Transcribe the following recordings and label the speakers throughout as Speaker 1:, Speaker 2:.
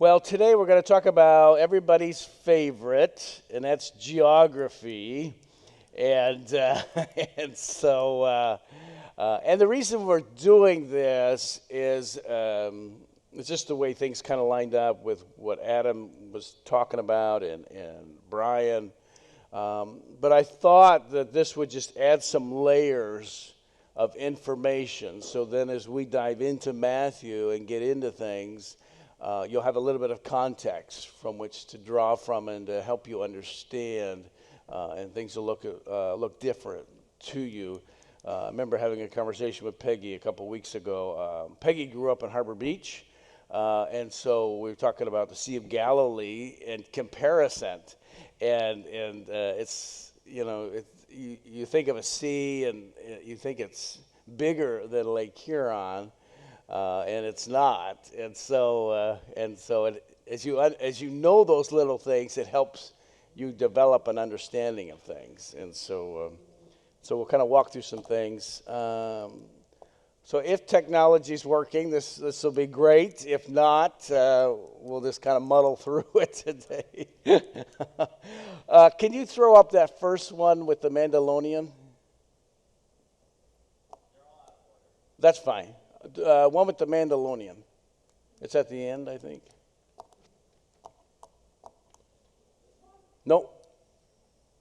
Speaker 1: Well, today we're going to talk about everybody's favorite, and that's geography. And and the reason we're doing this is it's just the way things kind of lined up with what Adam was talking about and Brian. But I thought that this would just add some layers of information. So then, as we dive into Matthew and get into things, you'll have a little bit of context from which to draw from and to help you understand, and things will look different to you. I remember having a conversation with Peggy a couple weeks ago. Peggy grew up in Harbor Beach, and so we were talking about the Sea of Galilee and comparison. And it's, you think of a sea and you think it's bigger than Lake Huron. And it's not, and so as you know those little things, it helps you develop an understanding of things, and so we'll kind of walk through some things. So if technology is working, this will be great. If not, we'll just kind of muddle through it today. Can you throw up that first one with the Mandalorian? That's fine. One with the Mandalorian. It's at the end, I think. No,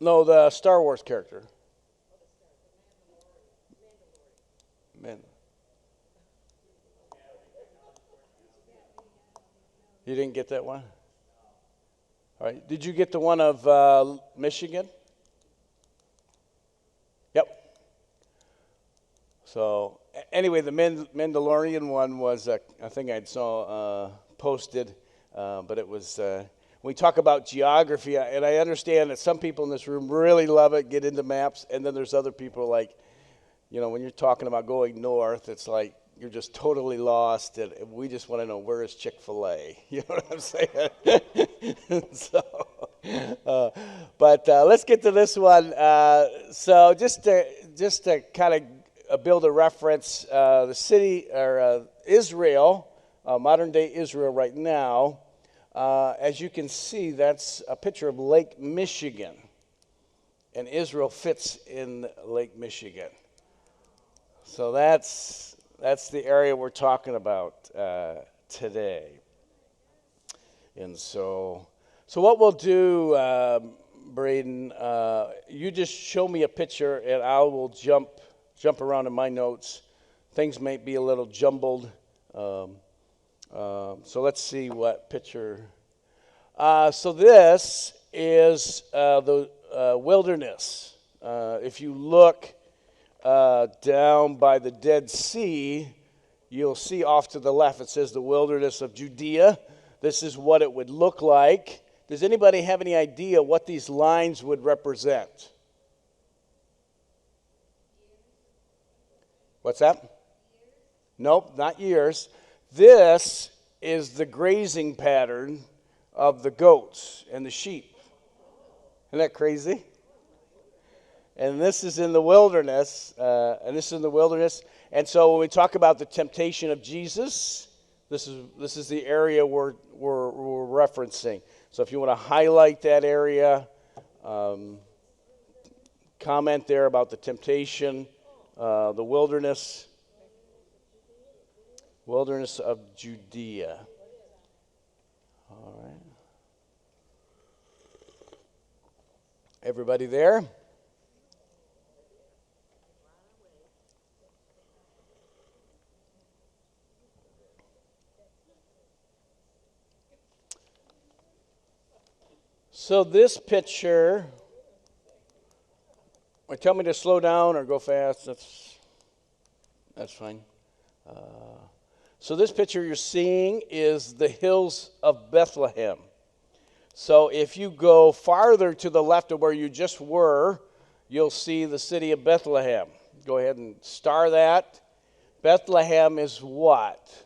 Speaker 1: the Star Wars character. Man. You didn't get that one? All right. Did you get the one of Michigan? Yep. So anyway, the Mandalorian one was, I think I saw posted, but it was, when we talk about geography, and I understand that some people in this room really love it, get into maps, and then there's other people like, when you're talking about going north, it's like you're just totally lost, and we just want to know, where is Chick-fil-A? You know what I'm saying? But let's get to this one. So just to kind of build a reference, the city, or Israel, modern-day Israel right now, as you can see, that's a picture of Lake Michigan, and Israel fits in Lake Michigan. So that's the area we're talking about today. And so what we'll do, Braden, you just show me a picture, and I will jump around in my notes. Things may be a little jumbled. So let's see what picture. So this is the wilderness. If you look down by the Dead Sea, you'll see off to the left, it says the wilderness of Judea. This is what it would look like. Does anybody have any idea what these lines would represent? What's that? Nope, not years. This is the grazing pattern of the goats and the sheep. Isn't that crazy? And this is in the wilderness, And so when we talk about the temptation of Jesus, this is the area we're referencing. So if you want to highlight that area, comment there about the temptation, the wilderness of Judea. All right. Everybody there? So this picture, tell me to slow down or go fast. That's fine. So this picture you're seeing is the hills of Bethlehem. So if you go farther to the left of where you just were, you'll see the city of Bethlehem. Go ahead and star that. Bethlehem is what?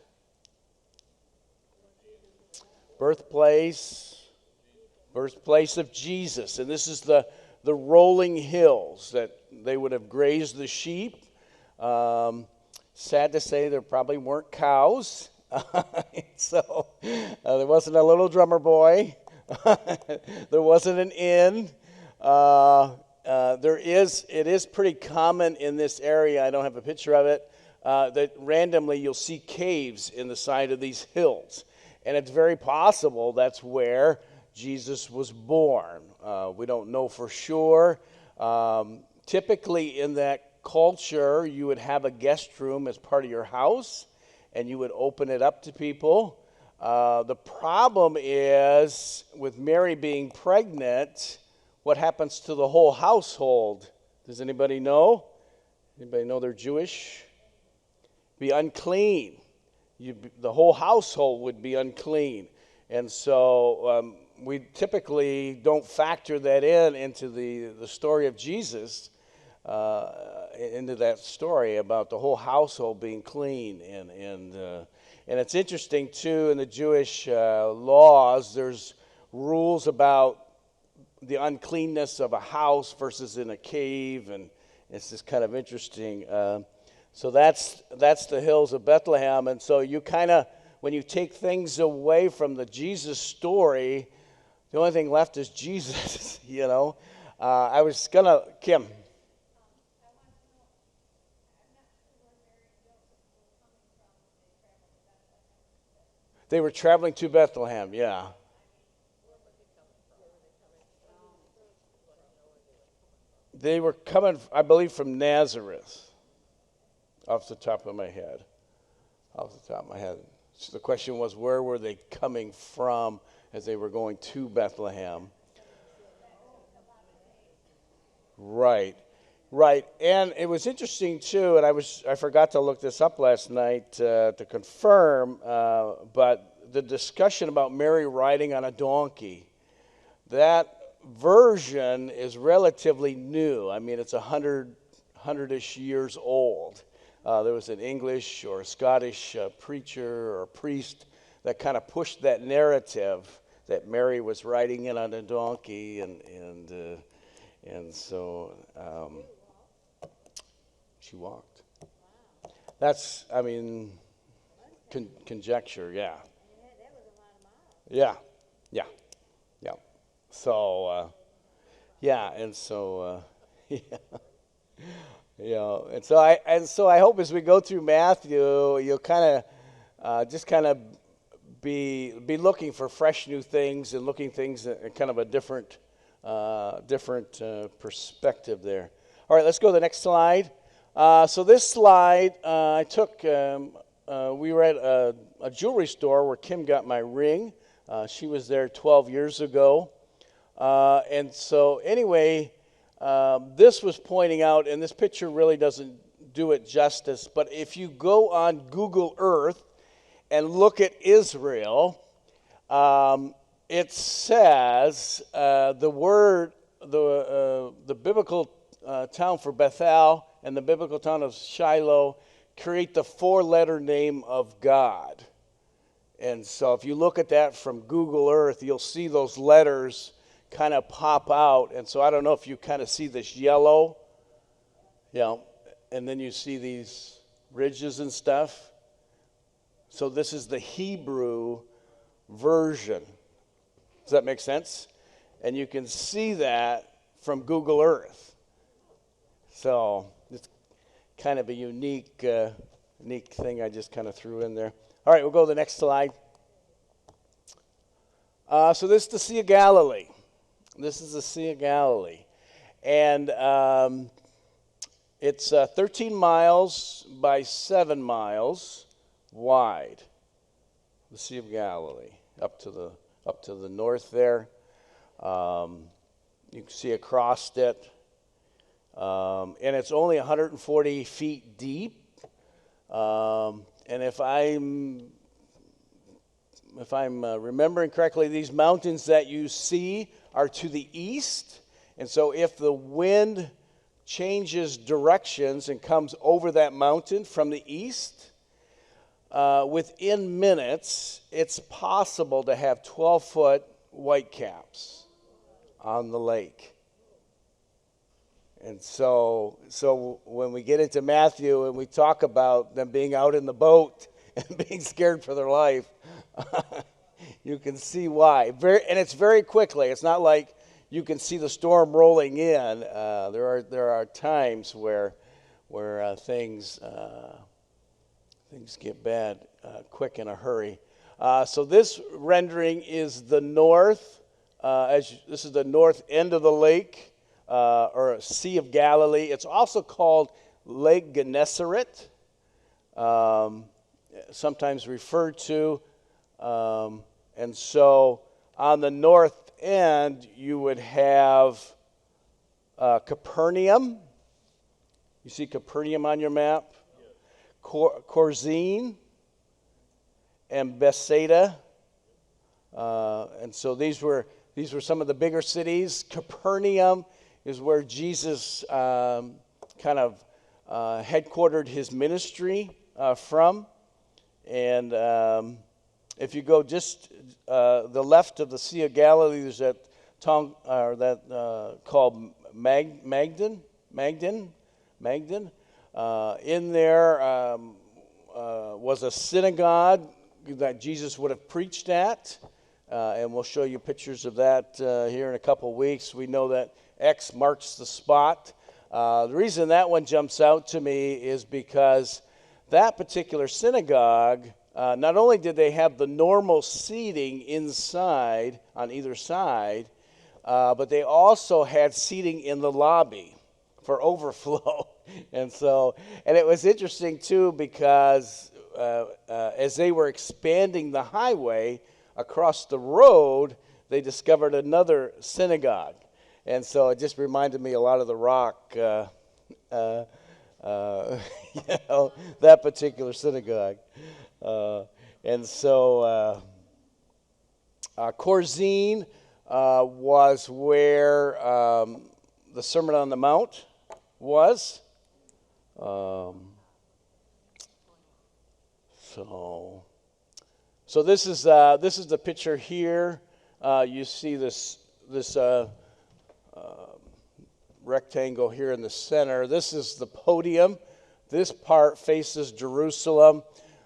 Speaker 1: Birthplace of Jesus. And this is the rolling hills that they would have grazed the sheep. Sad to say there probably weren't cows So there wasn't a little drummer boy. There wasn't an inn. It is pretty common in this area. I don't have a picture of it. That randomly you'll see caves in the side of these hills. And it's very possible that's where Jesus was born. We don't know for sure. Typically in that culture, you would have a guest room as part of your house, and you would open it up to people. The problem is, with Mary being pregnant, what happens to the whole household? Does anybody know? Anybody know they're Jewish? Be unclean. The whole household would be unclean. And so we typically don't factor that into the story of Jesus, into that story about the whole household being clean. And it's interesting, too, in the Jewish laws, there's rules about the uncleanness of a house versus in a cave, and it's just kind of interesting. So that's the hills of Bethlehem. And so you kind of, when you take things away from the Jesus story, the only thing left is Jesus, you know. I was going to, Kim. They were traveling to Bethlehem, yeah. They were coming, I believe, from Nazareth, off the top of my head. So the question was, where were they coming from as they were going to Bethlehem? Right. And it was interesting, too, and I forgot to look this up last night to confirm, but the discussion about Mary riding on a donkey, that version is relatively new. I mean, it's 100-ish years old. There was an English or a Scottish preacher or priest that kind of pushed that narrative that Mary was riding in on a donkey, and so she walked. That's, I mean, conjecture, yeah. Yeah. So, yeah. And so I hope as we go through Matthew, you'll kind of be looking for fresh new things and looking things at kind of a different perspective there. All right, let's go to the next slide. So this slide I took. We were at a jewelry store where Kim got my ring. She was there 12 years ago, and so anyway. This was pointing out, and this picture really doesn't do it justice, but if you go on Google Earth and look at Israel, it says the biblical town for Bethel and the biblical town of Shiloh create the four-letter name of God. And so if you look at that from Google Earth, you'll see those letters kind of pop out. And so I don't know if you kind of see this yellow, and then you see these ridges and stuff. So this is the Hebrew version. Does that make sense? And you can see that from Google Earth. So it's kind of a unique thing I just kind of threw in there. All right, we'll go to the next slide. So this is the Sea of Galilee. This is the Sea of Galilee. And it's 13 miles by 7 miles wide. The Sea of Galilee, up to the north there. You can see across it. And it's only 140 feet deep. And if I'm remembering correctly, these mountains that you see are to the east. And so if the wind changes directions and comes over that mountain from the east, within minutes, it's possible to have 12-foot whitecaps on the lake. And so when we get into Matthew and we talk about them being out in the boat and being scared for their life, you can see why. And it's very quickly. It's not like you can see the storm rolling in. There are times where things get bad quick in a hurry. So this rendering is the north. This is the north end of the lake, or Sea of Galilee. It's also called Lake Gennesaret, sometimes referred to. And so on the north end, you would have Capernaum. You see Capernaum on your map? Chorazin and Bethsaida. And so these were some of the bigger cities. Capernaum is where Jesus kind of headquartered his ministry from. And if you go just the left of the Sea of Galilee, there's that town called Magdon. In there was a synagogue that Jesus would have preached at, and we'll show you pictures of that here in a couple of weeks. We know that X marks the spot. The reason that one jumps out to me is because that particular synagogue, not only did they have the normal seating inside on either side, but they also had seating in the lobby for overflow. And it was interesting too, because as they were expanding the highway across the road, they discovered another synagogue. And so it just reminded me a lot of the Rock, that particular synagogue. Chorazin was where the Sermon on the Mount was. So this is the picture here. You see this rectangle here in the center. This is the podium. This part faces Jerusalem.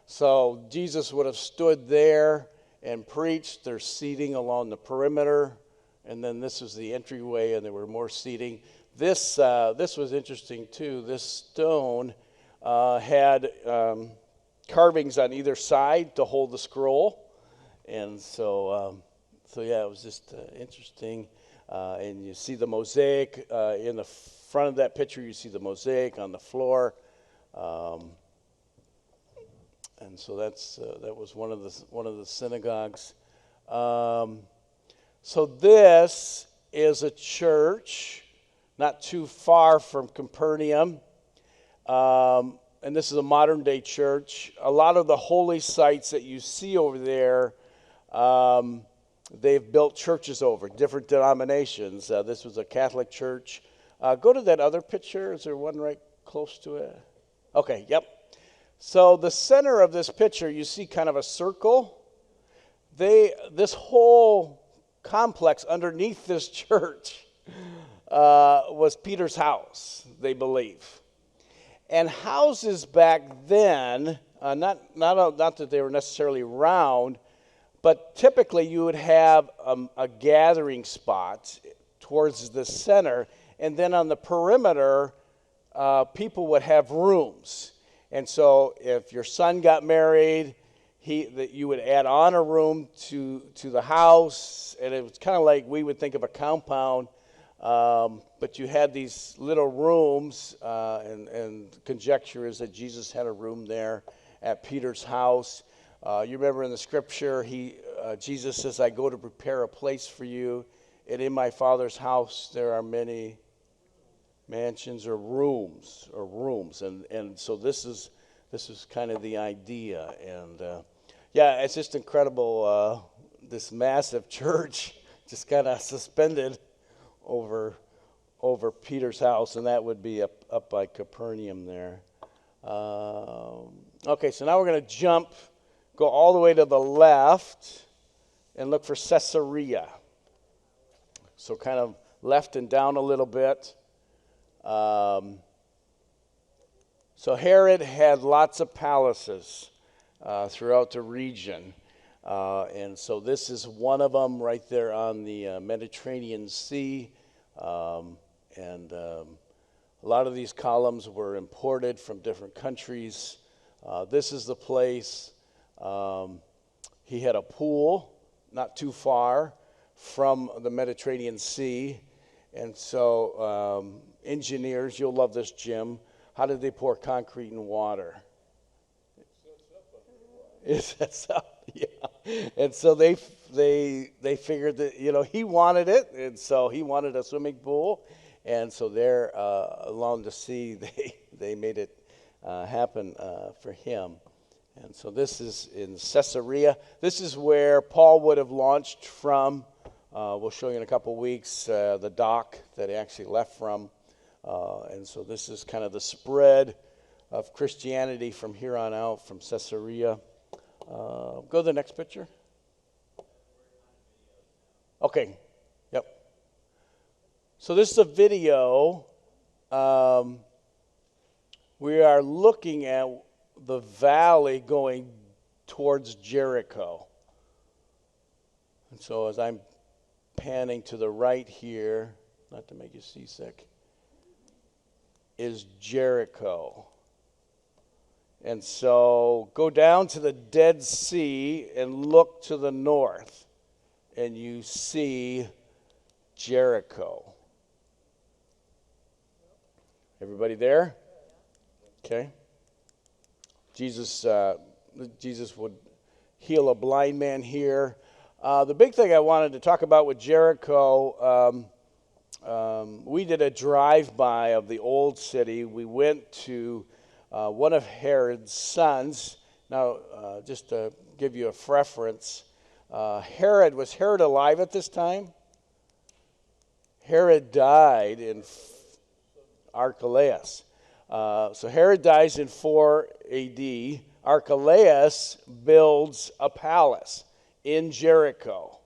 Speaker 1: So Jesus would have stood there and preached. There's seating along the perimeter, and then this is the entryway, and there were more seating. This was interesting too. This stone had carvings on either side to hold the scroll, and so it was just interesting. And you see the mosaic in the front of that picture. You see the mosaic on the floor, and so that was one of the synagogues. So this is a church not too far from Capernaum, and this is a modern day church. A lot of the holy sites that you see over there, they've built churches over, different denominations. This was a Catholic church. Go to that other picture. Is there one right close to it? Okay, yep. So the center of this picture, you see kind of a circle. This whole complex underneath this church was Peter's house, they believe. And houses back then, not that they were necessarily round, but typically you would have a gathering spot towards the center, and then on the perimeter, people would have rooms. And so if your son got married, you would add on a room to the house, and it was kind of like we would think of a compound, but you had these little rooms, and conjecture is that Jesus had a room there at Peter's house. You remember in the scripture, Jesus says, "I go to prepare a place for you, and in my Father's house there are many mansions," or rooms, and so this is kind of the idea, and it's just incredible. This massive church just kind of suspended over Peter's house, and that would be up by Capernaum there. Okay, so now we're going to go all the way to the left and look for Caesarea. So kind of left and down a little bit. So Herod had lots of palaces. throughout the region. And so this is one of them right there on the Mediterranean Sea. A lot of these columns were imported from different countries. This is the place. He had a pool not too far from the Mediterranean Sea. And so engineers, you'll love this, Jim. How did they pour concrete and water? It sets up, yeah. And so they figured that, you know, he wanted it, and so he wanted a swimming pool. And so there along the sea, they made it happen for him. And so this is in Caesarea. This is where Paul would have launched from. We'll show you in a couple weeks the dock that he actually left from. And so this is kind of the spread of Christianity from here on out, from Caesarea. Go to the next picture. Okay, yep. So this is a video. We are looking at the valley going towards Jericho. And so as I'm panning to the right here, not to make you seasick, is Jericho. And so go down to the Dead Sea and look to the north, and you see Jericho. Everybody there? Okay. Jesus would heal a blind man here. The big thing I wanted to talk about with Jericho, we did a drive-by of the old city. We went to one of Herod's sons. Now, just to give you a reference, was Herod alive at this time? Herod died in Archelaus. So Herod dies in 4 AD. Archelaus builds a palace in Jericho.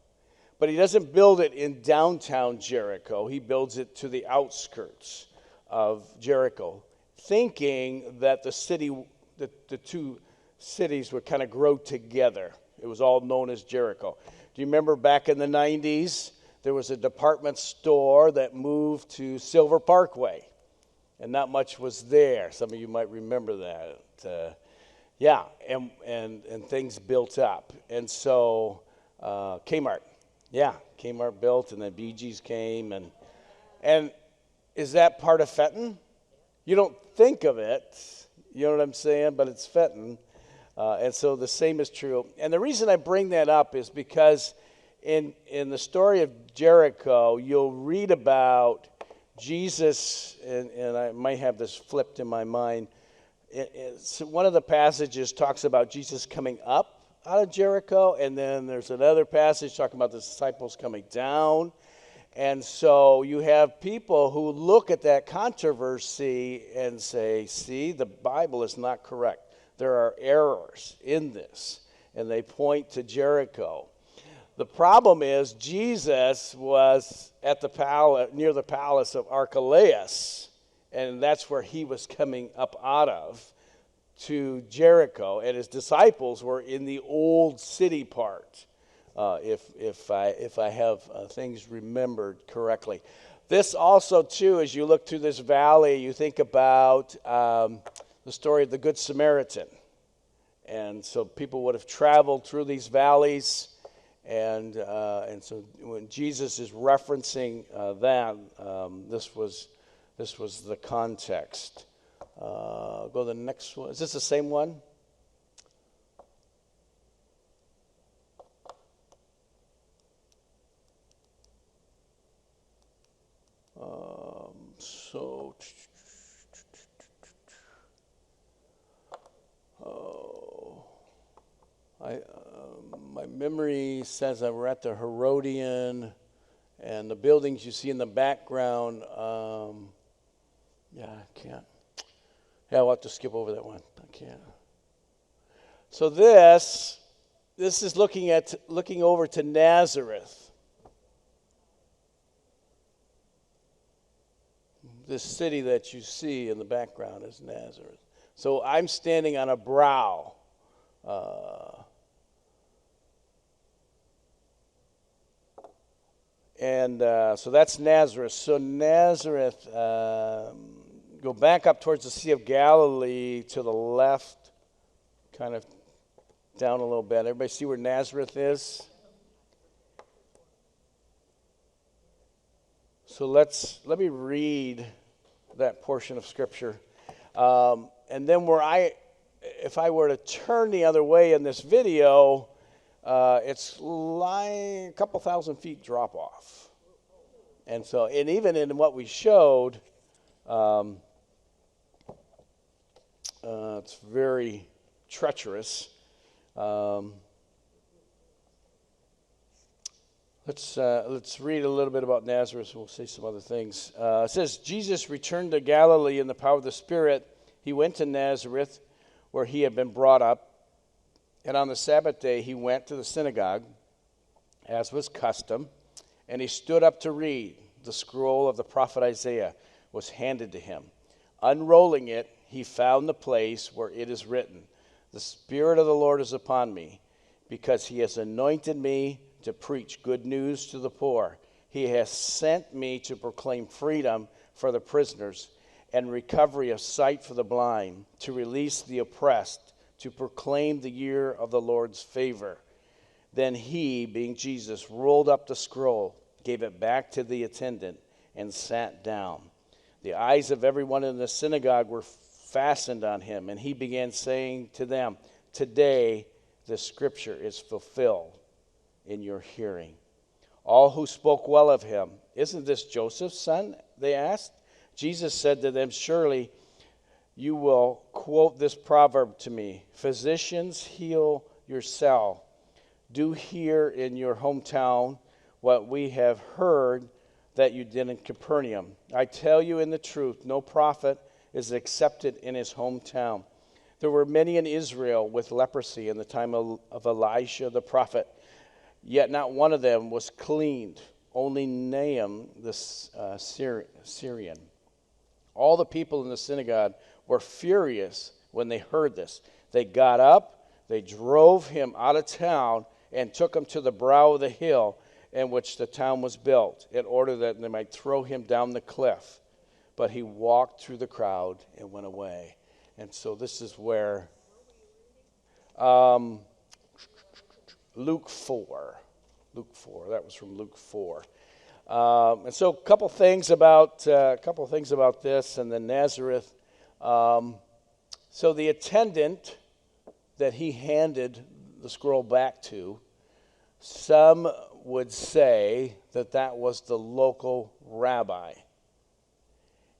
Speaker 1: But he doesn't build it in downtown Jericho. He builds it to the outskirts of Jericho, thinking that the two cities would kind of grow together. It was all known as Jericho. Do you remember back in the 90s, there was a department store that moved to Silver Parkway, and not much was there. Some of you might remember that. And things built up. And so Kmart built, and then BG's came. And is that part of Fenton? You don't think of it, you know what I'm saying, but it's Fenton. And so the same is true. And the reason I bring that up is because in the story of Jericho, you'll read about Jesus, and I might have this flipped in my mind. One of the passages talks about Jesus coming up out of Jericho, and then there's another passage talking about the disciples coming down. And so you have people who look at that controversy and say, see, the Bible is not correct. There are errors in this. And they point to Jericho. The problem is Jesus was at the palace, near the palace of Archelaus, and that's where he was coming up out of to Jericho. And his disciples were in the old city part. If I have things remembered correctly. This also, too, as you look through this valley, you think about the story of the Good Samaritan. And so people would have traveled through these valleys, and so when Jesus is referencing that, this was the context. Go to the next one. Is this the same one? My memory says we're at the Herodian, and the buildings you see in the background. I can't. Yeah, I'll have to skip over that one. I can't. So this is looking over to Nazareth. This city that you see in the background is Nazareth. So I'm standing on a brow And so that's Nazareth. So Nazareth, go back up towards the Sea of Galilee to the left, kind of down a little bit. Everybody see where Nazareth is? So let me read that portion of Scripture. And then if I were to turn the other way in this video, it's like a couple thousand feet drop off. And so, and even in what we showed, it's very treacherous. Let's read a little bit about Nazareth. We'll say some other things. It says, Jesus returned to Galilee in the power of the Spirit. He went to Nazareth, where he had been brought up. And on the Sabbath day, he went to the synagogue, as was custom, and he stood up to read. The scroll of the prophet Isaiah was handed to him. Unrolling it, he found the place where it is written, "The Spirit of the Lord is upon me, because he has anointed me to preach good news to the poor. He has sent me to proclaim freedom for the prisoners and recovery of sight for the blind, to release the oppressed, to proclaim the year of the Lord's favor." Then he, being Jesus, rolled up the scroll, gave it back to the attendant, and sat down. The eyes of everyone in the synagogue were fastened on him, and he began saying to them, "Today the scripture is fulfilled in your hearing." All who spoke well of him, "Isn't this Joseph's son?" they asked. Jesus said to them, "Surely you will quote this proverb to me, 'Physicians, heal yourself. Do here in your hometown what we have heard that you did in Capernaum.' I tell you in the truth, no prophet is accepted in his hometown. There were many in Israel with leprosy in the time of Elisha the prophet, yet not one of them was cleaned, only Naaman the Syrian." All the people in the synagogue were furious when they heard this. They got up, they drove him out of town, and took him to the brow of the hill in which the town was built, in order that they might throw him down the cliff. But he walked through the crowd and went away. And so this is where Luke 4. That was from Luke 4. And so a couple things about this, and then Nazareth. So the attendant that he handed the scroll back to, some would say that was the local rabbi.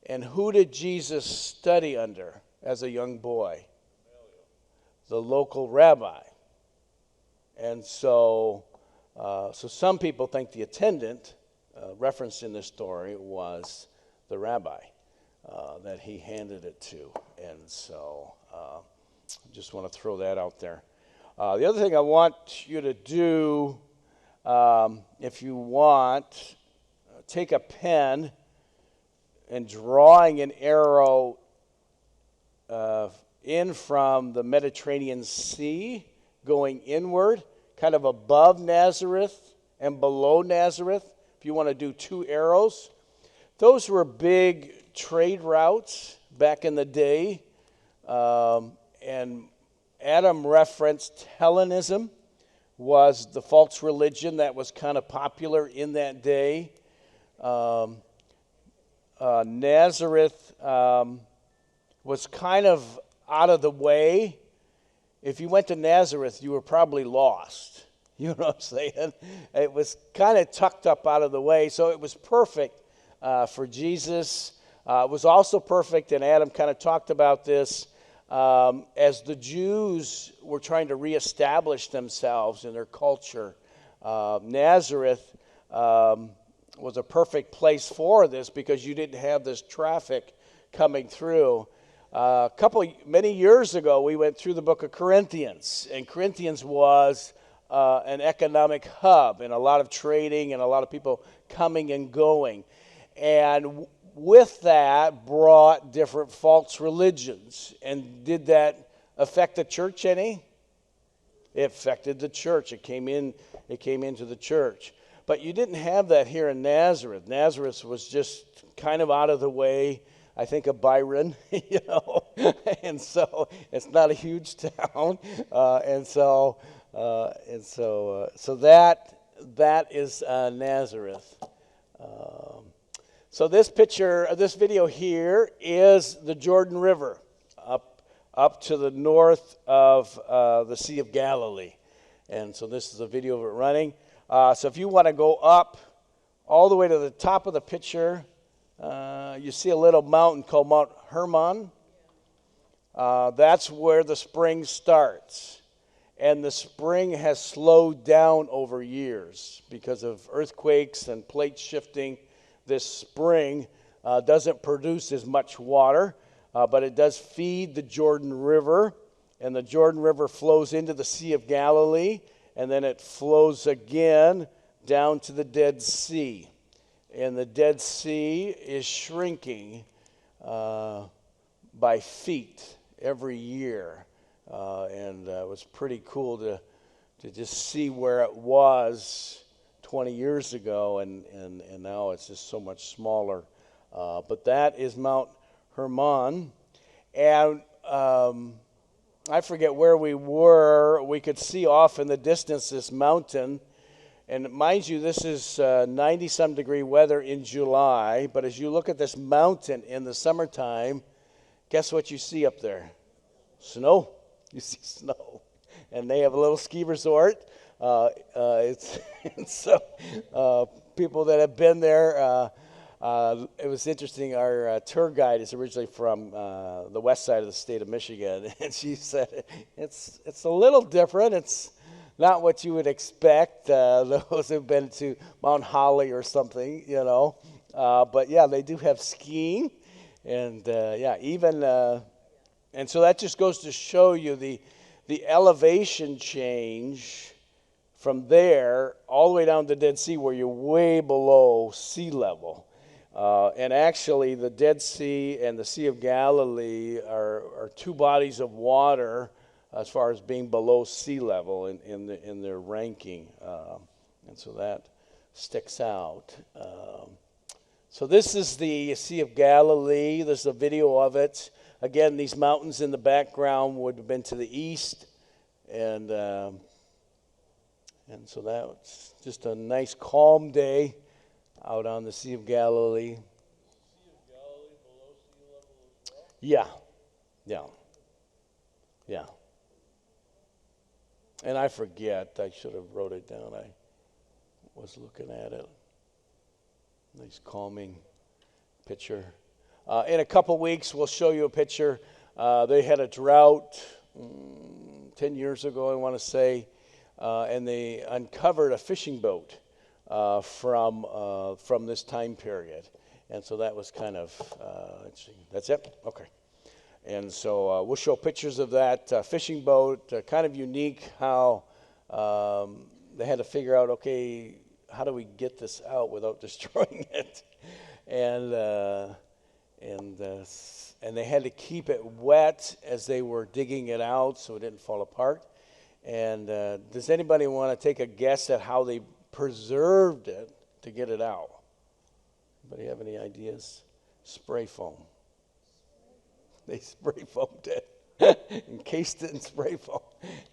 Speaker 1: And who did Jesus study under as a young boy? The local rabbi. And so some people think the attendant referenced in this story was the rabbi that he handed it to. And so I just want to throw that out there. The other thing I want you to do, if you want, take a pen and drawing an arrow in from the Mediterranean Sea, going inward, kind of above Nazareth and below Nazareth. If you want to do two arrows, those were big trade routes back in the day. And Adam referenced Hellenism was the false religion that was kind of popular in that day. Nazareth was kind of out of the way. If you went to Nazareth, you were probably lost. You know what I'm saying? It was kind of tucked up out of the way, so it was perfect for Jesus. It was also perfect, and Adam kind of talked about this, as the Jews were trying to reestablish themselves in their culture. Nazareth was a perfect place for this because you didn't have this traffic coming through. Many years ago, we went through the book of Corinthians, and Corinthians was an economic hub and a lot of trading and a lot of people coming and going. And with that brought different false religions. And did that affect the church any? It affected the church. It came into the church. But you didn't have that here in Nazareth. Nazareth was just kind of out of the way, I think, of Byron, and so it's not a huge town, so that is Nazareth. So this video here is the Jordan River up to the north of the Sea of Galilee. And so this is a video of it running. So if you want to go up all the way to the top of the picture, you see a little mountain called Mount Hermon. That's where the spring starts. And the spring has slowed down over years because of earthquakes and plate shifting. This spring doesn't produce as much water, but it does feed the Jordan River. And the Jordan River flows into the Sea of Galilee, and then it flows again down to the Dead Sea. And the Dead Sea is shrinking by feet every year. And it was pretty cool to just see where it was 20 years ago, and now it's just so much smaller. But that is Mount Hermon. And I forget where we were. We could see off in the distance this mountain. And mind you, this is 90-some degree weather in July. But as you look at this mountain in the summertime, guess what you see up there? Snow. You see snow. And they have a little ski resort. People that have been there, it was interesting. Our tour guide is originally from the west side of the state of Michigan, and she said it's a little different. It's not what you would expect. Those who've been to Mount Holly or something, but yeah, they do have skiing, and and so that just goes to show you the elevation change from there all the way down to the Dead Sea, where you're way below sea level. And actually, the Dead Sea and the Sea of Galilee are two bodies of water as far as being below sea level in their ranking. And so that sticks out. So this is the Sea of Galilee. This is a video of it. Again, these mountains in the background would have been to the east. And so that was just a nice calm day out on the Sea of Galilee.
Speaker 2: Sea of Galilee below sea level as well?
Speaker 1: Yeah. And I forget, I should have wrote it down. I was looking at it. Nice calming picture. In a couple weeks, we'll show you a picture. They had a drought 10 years ago, I want to say, and they uncovered a fishing boat from this time period. And so that was kind of interesting. That's it? Okay. And so we'll show pictures of that fishing boat. Kind of unique how they had to figure out, okay, how do we get this out without destroying it? And they had to keep it wet as they were digging it out so it didn't fall apart. And does anybody want to take a guess at how they preserved it to get it out? Anybody have any ideas? Spray foam. They spray foamed it, encased it in spray foam,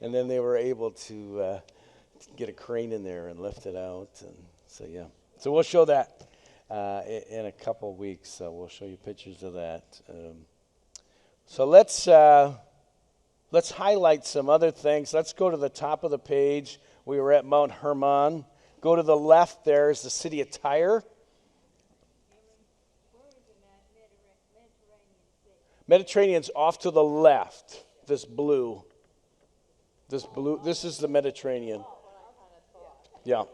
Speaker 1: and then they were able to get a crane in there and lift it out. And so yeah, so we'll show that in a couple weeks. So we'll show you pictures of that. So let's highlight some other things. Let's go to the top of the page. We were at Mount Hermon. Go to the left. There is the city of Tyre. Mediterranean's off to the left. This blue. This is the Mediterranean. Yeah.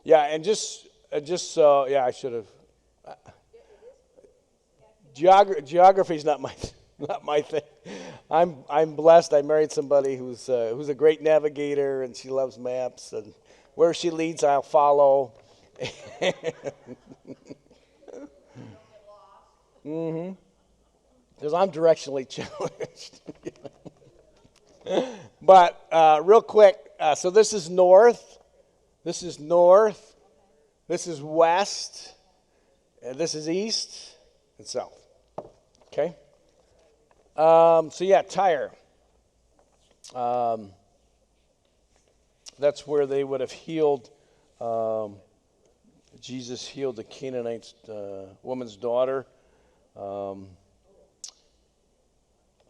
Speaker 1: And just so I should have. Geography's not my thing. I'm blessed. I married somebody who's a great navigator, and she loves maps, and where she leads, I'll follow. Because I'm directionally challenged. But real quick, so this is north. This is north. This is west. And this is east and south. Okay? So yeah, Tyre. That's where they would have healed. Jesus healed the Canaanite woman's daughter.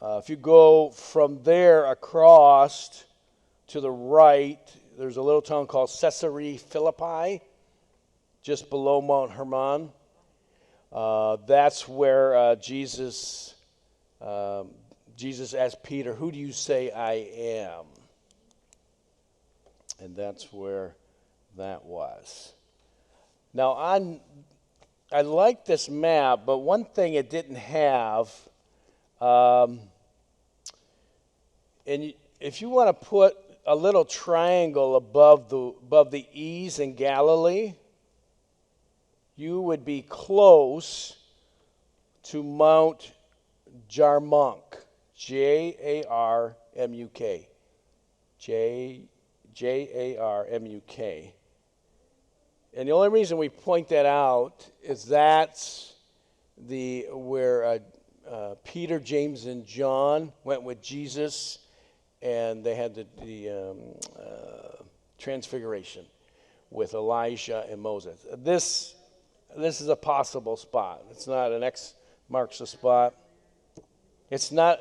Speaker 1: If you go from there across to the right, there's a little town called Caesarea Philippi, just below Mount Hermon. That's where Jesus asked Peter, "Who do you say I am?" And that's where that was. Now, I like this map, but one thing it didn't have, and if you want to put a little triangle above the E's in Galilee, you would be close to Mount Jarmuk, Jarmuk, Jarmuk. And the only reason we point that out is that's where Peter, James, and John went with Jesus, and they had the transfiguration with Elijah and Moses. This is a possible spot. It's not an X marks the spot. It's not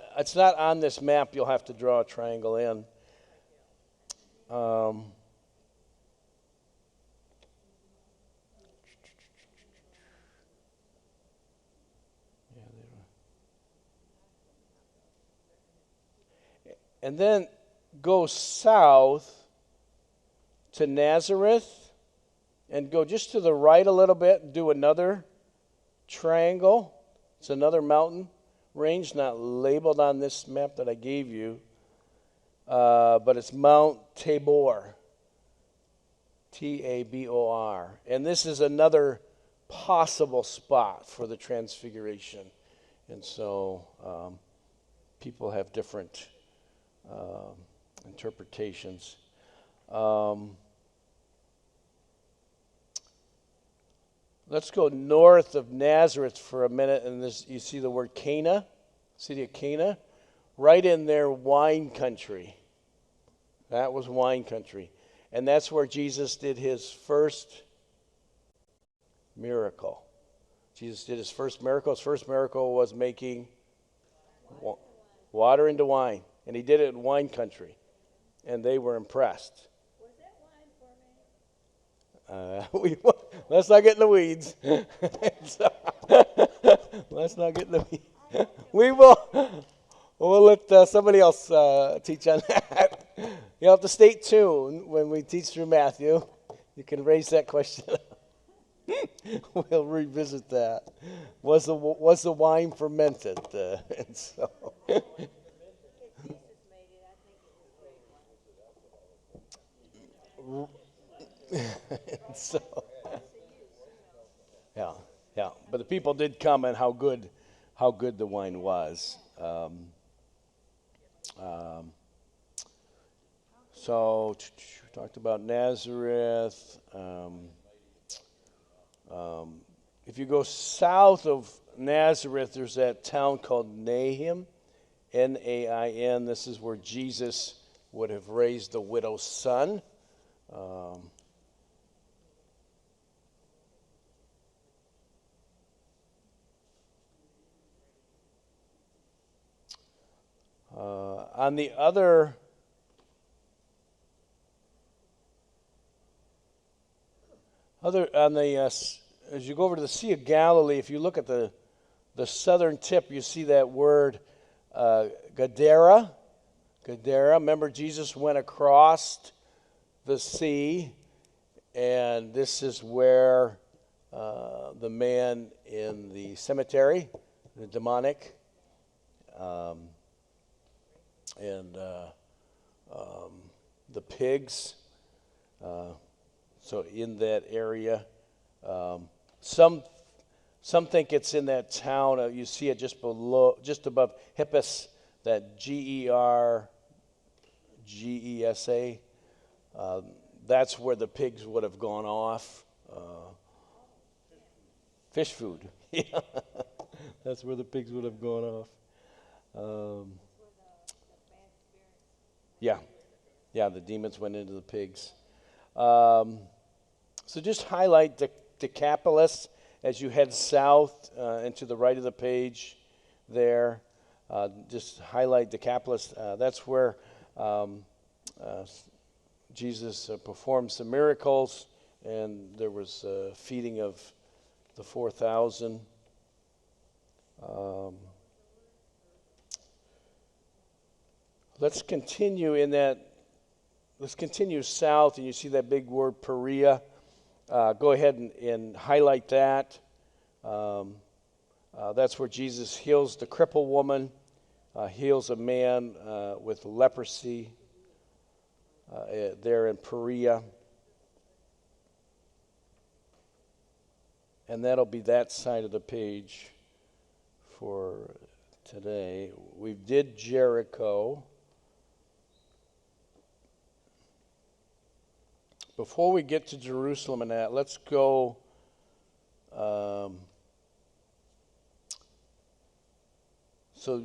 Speaker 1: on this map. You'll have to draw a triangle in. And then go south to Nazareth and go just to the right a little bit and do another triangle. It's another mountain range, not labeled on this map that I gave you, but it's Mount Tabor, Tabor. And this is another possible spot for the transfiguration. And so people have different interpretations. Let's go north of Nazareth for a minute, and you see the word Cana, city of Cana, right in there, wine country. That was wine country, and that's where Jesus did his first miracle. Jesus did his first miracle. His first miracle was making water into wine. And he did it in wine country. And they were impressed.
Speaker 3: Was that wine for me?
Speaker 1: Let's not get in the weeds. Let's not get in the weeds. We'll let somebody else teach on that. You'll have to stay tuned when we teach through Matthew. You can raise that question. We'll revisit that. Was the wine fermented? And so... So, yeah. But the people did comment how good the wine was. So we talked about Nazareth. If you go south of Nazareth, there's that town called Nahum, Nain. This is where Jesus would have raised the widow's son. On the other as you go over to the Sea of Galilee, if you look at the southern tip, you see that word Gadara. Gadara. Remember, Jesus went across the sea, and this is where the man in the cemetery, the demonic, and the pigs. So in that area, some think it's in that town. You see it just above Hippus, that Gergesa. That's where the pigs would have gone off. Fish food. Yeah, that's where the pigs would have gone off. Um, yeah, yeah, the demons went into the pigs. Um, so just highlight the Decapolis as you head south and to the right of the page there. Just highlight Decapolis. That's where uh, Jesus performed some miracles, and there was a feeding of the 4,000. Let's continue in that. Let's continue south, and you see that big word Perea. Go ahead and highlight that. That's where Jesus heals the crippled woman, heals a man with leprosy there in Perea. And that'll be that side of the page for today. We did Jericho. Before we get to Jerusalem and that, let's go. So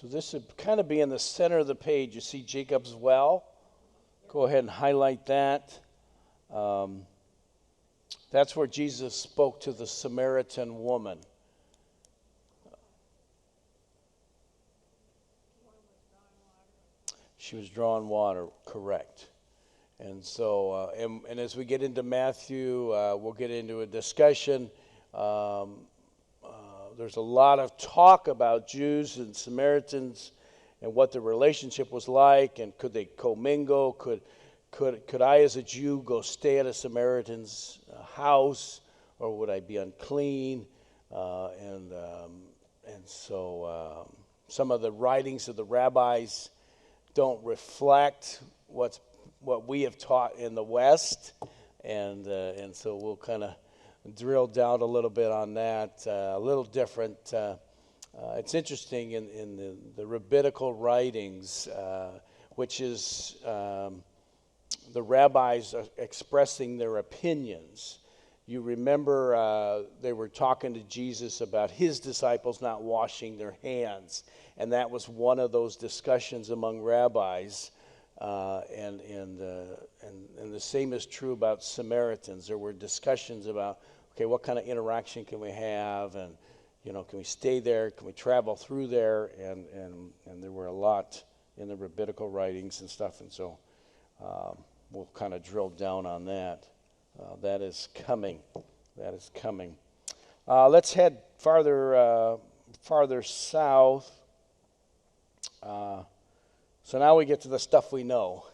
Speaker 1: this would kind of be in the center of the page. You see Jacob's well. Go ahead and highlight that. That's where Jesus spoke to the Samaritan woman. She was drawing water, correct. And so, and as we get into Matthew, we'll get into a discussion. There's a lot of talk about Jews and Samaritans and what the relationship was like, and could they commingle? Could I, as a Jew, go stay at a Samaritan's house, or would I be unclean? And so, some of the writings of the rabbis don't reflect what we have taught in the West, and so we'll kind of drill down a little bit on that. A little different. It's interesting in the rabbinical writings, which is the rabbis are expressing their opinions. You remember they were talking to Jesus about his disciples not washing their hands. And that was one of those discussions among rabbis, and the same is true about Samaritans. There were discussions about, okay, what kind of interaction can we have, and can we stay there, can we travel through there, and there were a lot in the rabbinical writings and stuff, and so we'll kind of drill down on that. That is coming. That is coming. Let's head farther south. So now we get to the stuff we know.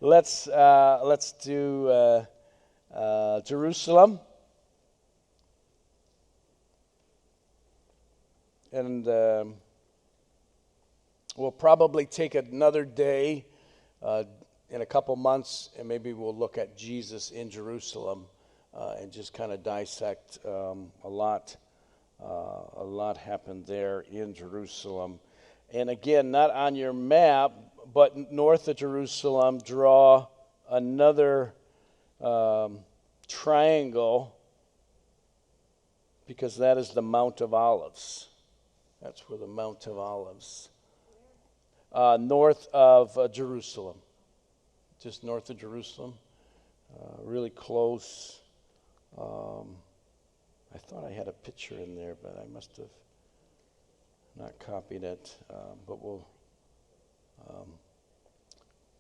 Speaker 1: Let's do Jerusalem, and we'll probably take another day in a couple months, and maybe we'll look at Jesus in Jerusalem and just kind of dissect a lot happened there in Jerusalem. And again, not on your map, but north of Jerusalem, draw another triangle, because that is the Mount of Olives. That's where the Mount of Olives. North of Jerusalem. Just north of Jerusalem. Really close. I thought I had a picture in there, but I must have not copied it, but we'll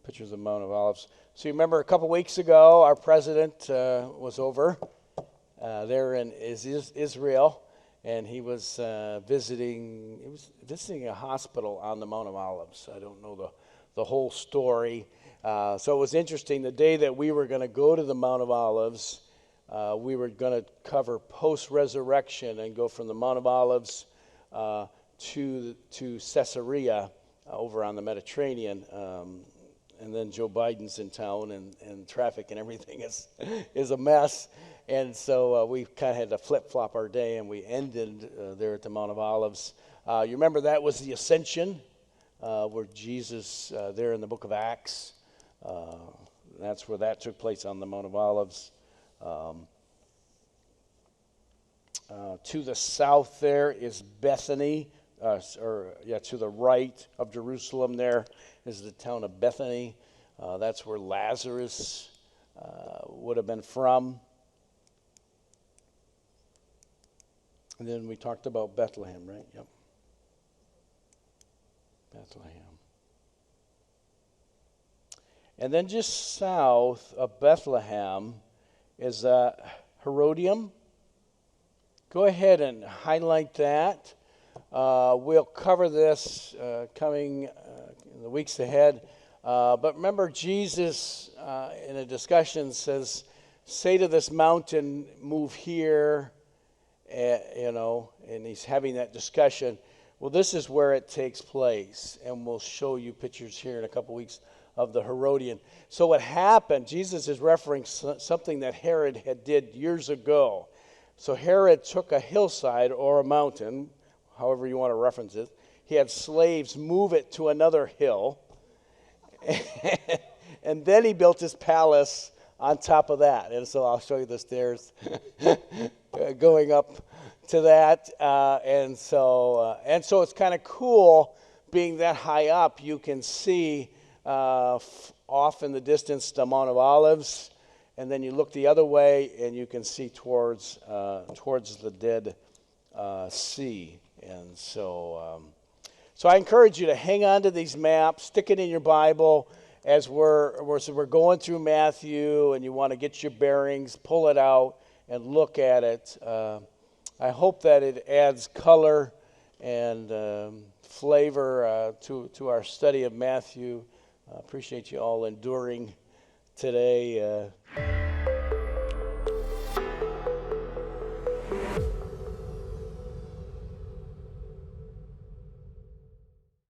Speaker 1: pictures of the Mount of Olives. So you remember a couple weeks ago, our president was over there in Israel, and he was visiting a hospital on the Mount of Olives. I don't know the whole story. So it was interesting. The day that we were going to go to the Mount of Olives, we were going to cover post-resurrection and go from the Mount of Olives to Caesarea over on the Mediterranean, and then Joe Biden's in town, and traffic and everything is a mess, and so we kind of had to flip-flop our day, and we ended there at the Mount of Olives. You remember that was the ascension. where Jesus, there in the book of Acts, that's where that took place on the Mount of Olives. To the south there is Bethany, to the right of Jerusalem there is the town of Bethany. That's where Lazarus would have been from. And then we talked about Bethlehem, right? Yep. Bethlehem. And then just south of Bethlehem is Herodium. Go ahead and highlight that. We'll cover this coming in the weeks ahead. But remember, Jesus in a discussion says, say to this mountain, move here, and he's having that discussion. Well, this is where it takes place, and we'll show you pictures here in a couple weeks of the Herodian. So what happened, Jesus is referencing something that Herod had did years ago. So Herod took a hillside or a mountain, however you want to reference it. He had slaves move it to another hill, and then he built his palace on top of that. And so I'll show you the stairs going up to that. And so it's kind of cool being that high up. You can see off in the distance the Mount of Olives, and then you look the other way and you can see towards the Dead Sea. And so I encourage you to hang on to these maps, stick it in your Bible as we're going through Matthew, and you want to get your bearings, pull it out and look at it. I hope that it adds color and flavor to our study of Matthew. I appreciate you all enduring today.